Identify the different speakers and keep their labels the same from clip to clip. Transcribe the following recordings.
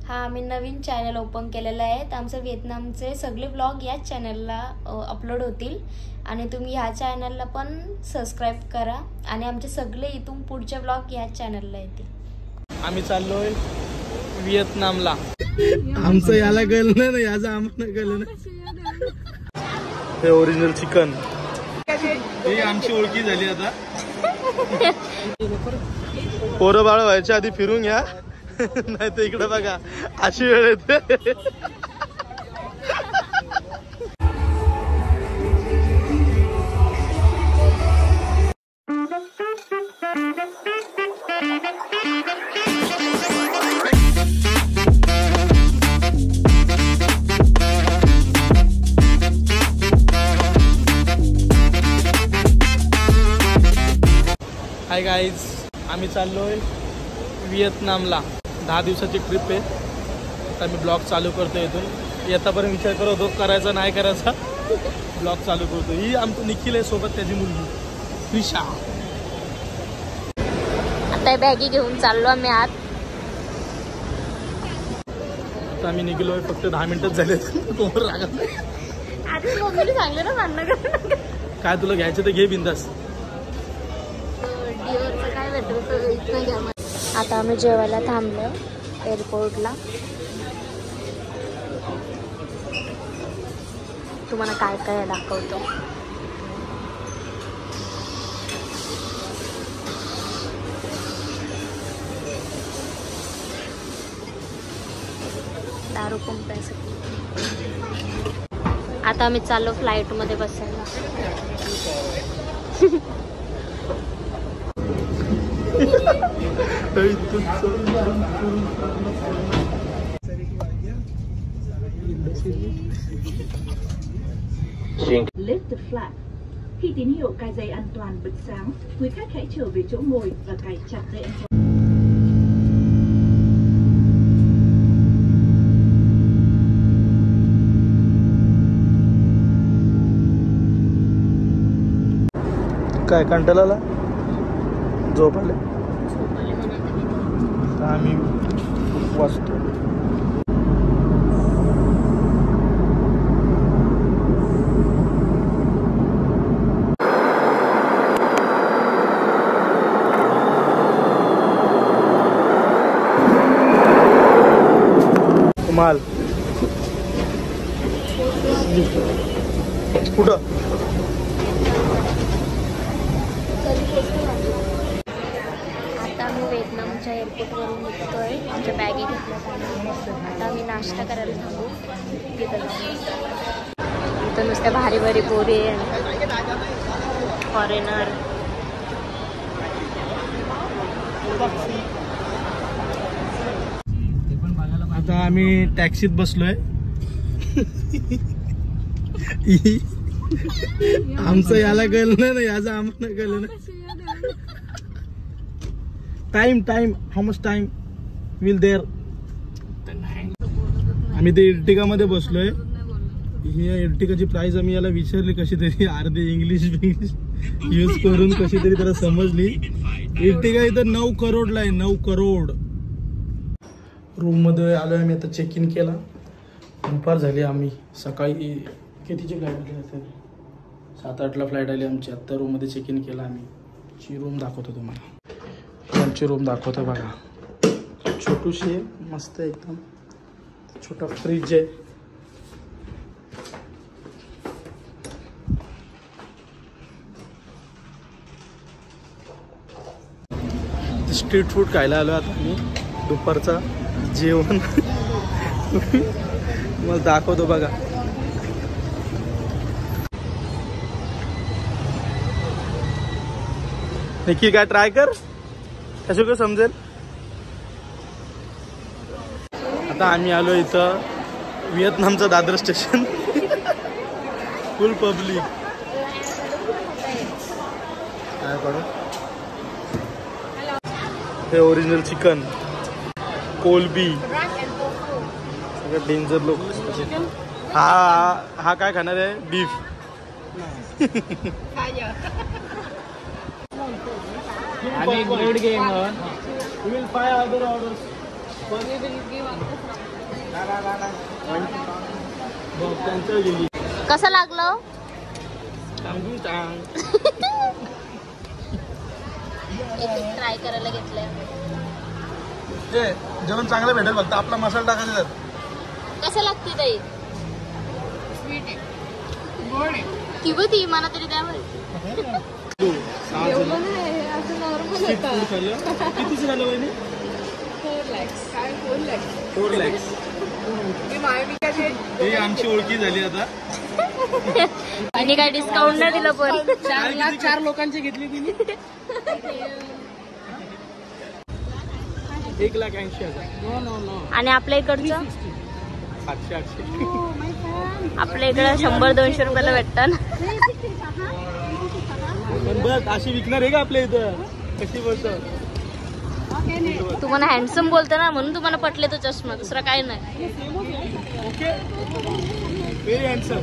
Speaker 1: हा आम्ही नवीन channel open केलेला आहे. तर आमचं व्हिएतनामचे सगळे ब्लॉग याच चॅनलला अपलोड होतील आणि तुम्ही ह्या चॅनलला पण सबस्क्राईब करा आणि आमचे सगळे इथून पुढचे ब्लॉग याच चॅनलला येतील.
Speaker 2: आम्ही चाललोय व्हिएतनामला. आमचं याला कळलं ना, याचं आम्हाला कळलं ना. हे ओरिजिनल चिकन, ही आमची ओळखी झाली आता. पोरं बाळ व्हायच्या आधी फिरून घ्या, नाही तर इकडे बघा अशी वेळ येते. हाय गाईज, आम्ही चाललोय व्हिएतनामला. 10 दिवसाची ट्रिप आहे. आता मी ब्लॉग चालू करतो इथून. येतापर्यंत विचार करत होतो करायचा नाही करायचा, ब्लॉग चालू करतो. ही आमचं निखिल आहे सोबत, त्याची मुलगी त्रिशा.
Speaker 1: आता बॅगी घेऊन चाललो आम्ही आत.
Speaker 2: आता आम्ही निघलोय, फक्त 10 मिनिटच झाले. कोण रागत नाही.
Speaker 1: आधी मम्मीने सांगलं ना भांडण कर.
Speaker 2: काय तुला घ्यायचं तर घे बिंदास.
Speaker 1: काय भेटलं. आता आम्ही जेवायला थांबलो एअरपोर्टला. तुम्हाला काय काय दाखवतो. दारू पंपासाठी. आता आम्ही चाललो फ्लाईट मध्ये बसायला.
Speaker 3: Lift the flap. Khi tín hiệu cài dây an toàn bật sáng, quý khách hãy trở về chỗ ngồi và cài chặt dây an toàn.
Speaker 2: काय कंटाळाला झोप आले. आम्ही वाचतो. माल कुठं
Speaker 1: आता आम्ही व्हिएतनामच्या एअरपोर्टवरून निघतोय. आमच्या बॅगी घेतल्या. आता आम्ही नाश्ता करायला थांबू. इथं नुसत्या भारी भारी पोरी फॉरेनर.
Speaker 2: आता आम्ही टॅक्सीत बसलोय. आमचं याला कळलं ना, याचं आम्हाला कळलं ना. Time how much time will there. आम्ही ते इर्टिगा मध्ये बसलोय. ही इर्टिगाची प्राइस आम्ही याला विचारली, कशी तरी अर्धे इंग्लिश यूज करून कशी तरी त्याला समजली. इर्टिगा इथं 9 करोडला आहे. 9 करोड. रूम मध्ये आलोय आम्ही. आता चेक इन केला. दुपार झाली. आम्ही सकाळी कितीची फ्लाईट आली, 7-8ला फ्लाईट आली आमची. आत्ता रूम मध्ये चेक इन केला आम्ही. ची रूम दाखवतो तुम्हाला. आमची रूम दाखवतो बघा. छोटूशी आहे, मस्त एकदम. छोटा फ्रीज आहे. स्ट्रीट फूड खायला आलो आता मी. दुपारचा जेवण मग दाखवतो बघा. निखिल काय ट्राय कर, कसं काय समजेल. आता आम्ही आलो इथं व्हिएतनामचं दादर स्टेशन. फुल पब्लिक. काय करू. हे ओरिजिनल चिकन, कोलबी, सगळं डेंजर लोक. हा काय खाणार आहे, बीफ.
Speaker 4: आणि grade game
Speaker 2: We will buy other orders. त्यांचं गेली.
Speaker 1: कसं लागलं? ट्राय करायला घेतलंय.
Speaker 2: जेवण चांगलं भेटेल फक्त आपला मसाला टाकायचा त्यात.
Speaker 1: कसं लागते ताई? किंवा ती मला तरी द्या बरं.
Speaker 2: कितीच झालं वहिनी? 4 lakhs. ही आमची ओळखी झाली आता.
Speaker 1: आणि काय डिस्काउंट नाही दिलं पण.
Speaker 2: 4 लोकांची घेतली तिने. 1,80,000.
Speaker 1: आणि आपल्या इकडचं
Speaker 2: 700-800.
Speaker 1: आपल्या इकडं 100-200 रुपयाला भेटतं.
Speaker 2: पण बघ अशी विकणार आहे का आपल्या इथं? कशी बोलतो?
Speaker 1: तुम्हाला हँडसम बोलतो ना म्हणून तुम्हाला पटले तो चष्मा, दुसरा काय नाही.
Speaker 2: Okay, very handsome.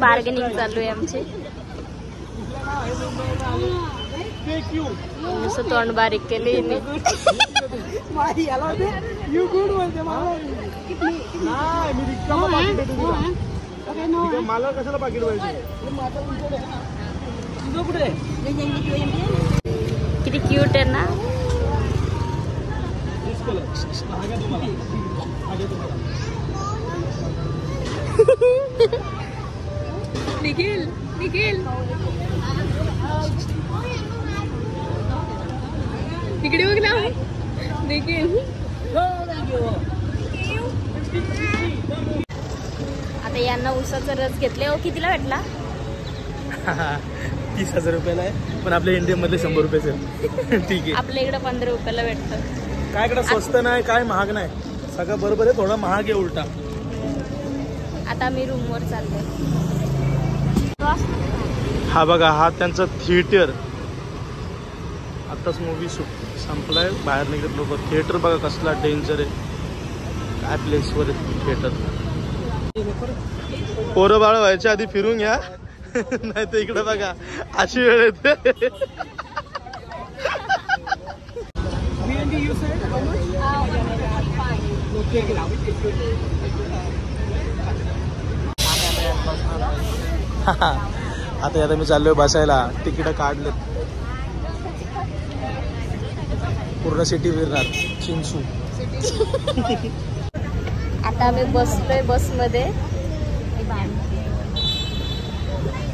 Speaker 1: बार्गेनिंग चालू आहे आमची. नुसतं तोंड बारीक केले.
Speaker 2: मला कशाला पाकिट पाहिजे?
Speaker 1: किती क्यूट आहे ना. निखिल तिकडे बघ ना. निखिल आता यांना उसाचा रस घेतले. हो कितीला भेटला?
Speaker 2: 30,000 रुपयाला आहे, पण आपल्या इंडियामध्ये 100 रुपयाचं. ठीक आहे.
Speaker 1: आपल्या इकडे 15 रुपयाला भेटतं.
Speaker 2: काय कडे स्वस्त नाही, काय महाग नाही, सगळं बरोबर आहे. थोडा महाग आहे उलटा.
Speaker 1: आता मी रूमवर चाललोय.
Speaker 2: हा बघा, हा त्यांचा थिएटर. आताच मूवी संपलाय, बाहेर निघत लोक. थिएटर बघा कसला डेंजर आहे. काय प्लेसवर आहे थिएटर. पोरं बाळ व्हायच्या आधी फिरून घ्या, नाही तर इकडे बघा अशी वेळ येते. आता मी चाललोय बसायला. तिकीट काढले, पूर्ण सिटी फिरणार. चिंचू.
Speaker 1: आता आम्ही बसलोय बसमध्ये.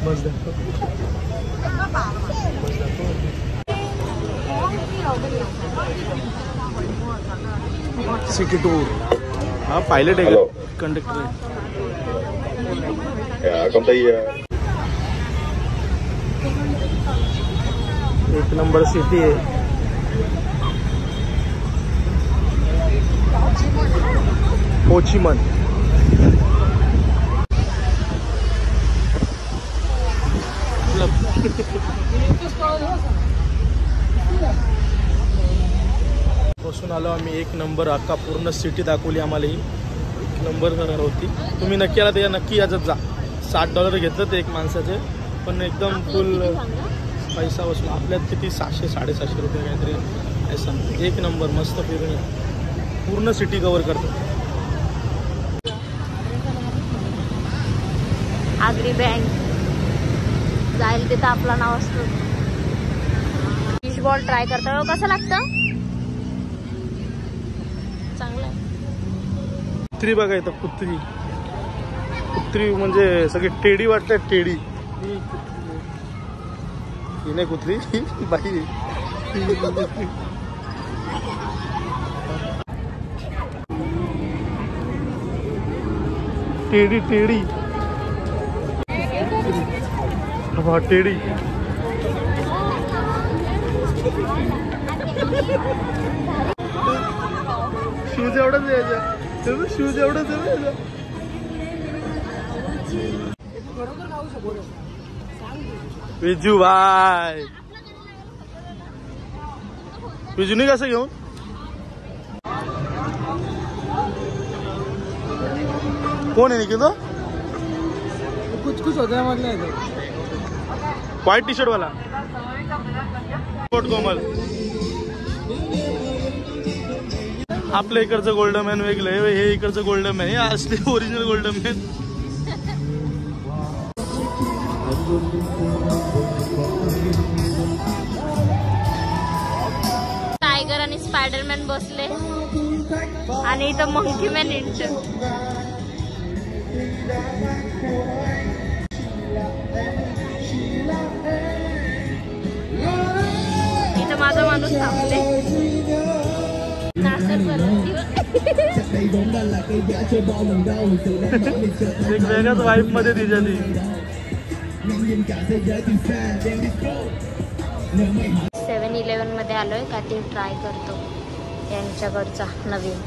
Speaker 2: Bus city tour. हा पायलट आहे का? कंडक्टर आहे. एक नंबर सिटी आहे. हो ची मन. बसून आलो आम्ही. एक नंबर अख्खा पूर्ण सिटी दाखवली आम्हाला. ही एक नंबर जाणार होती. तुम्ही नक्की आला तर नक्की याच्यात जा. $60 घेतलं ते एक माणसाचे, पण एकदम फुल पैसा वसूल. आपल्यात किती 700-750 रुपये काहीतरी ऐसा. एक नंबर मस्त फिरून पूर्ण सिटी कव्हर करतो.
Speaker 1: आगरी बँक जाईल तिथं आपलं नाव असतं. फिश बॉल ट्राय करतो. कसं लागतं? चांगलं आहे.
Speaker 2: कुत्री बघा इथं. कुत्री म्हणजे सगळी टेडी वाटतात. टेडी ही नाही कुत्री, बाई. टेडी टेडी हा टेडी. शूज एवढंच यायचं. शूज एवढंच आहे. विजू भाई, विजूनी कसं घेऊन? कोण आहे निकितो? कुछ होता है. व्हाइट टी शर्ट वाला. कोट कोमल. आपल्या इकडचं गोल्डमॅन वेगळं आहे, हे इकडचं गोल्डमॅन हे असले ओरिजिनल गोल्डमॅन.
Speaker 1: टायगर आणि स्पायडरमॅन बसले आणि इथं मंकी मॅन इंटर. इथं माझा माणूस थांबले.
Speaker 2: एक वेगळ्याच वाईफ मध्ये तिच्या ती.
Speaker 1: 7-11 मध्ये आलोय का ते ट्राय करतो यांच्याकडचा नवीन.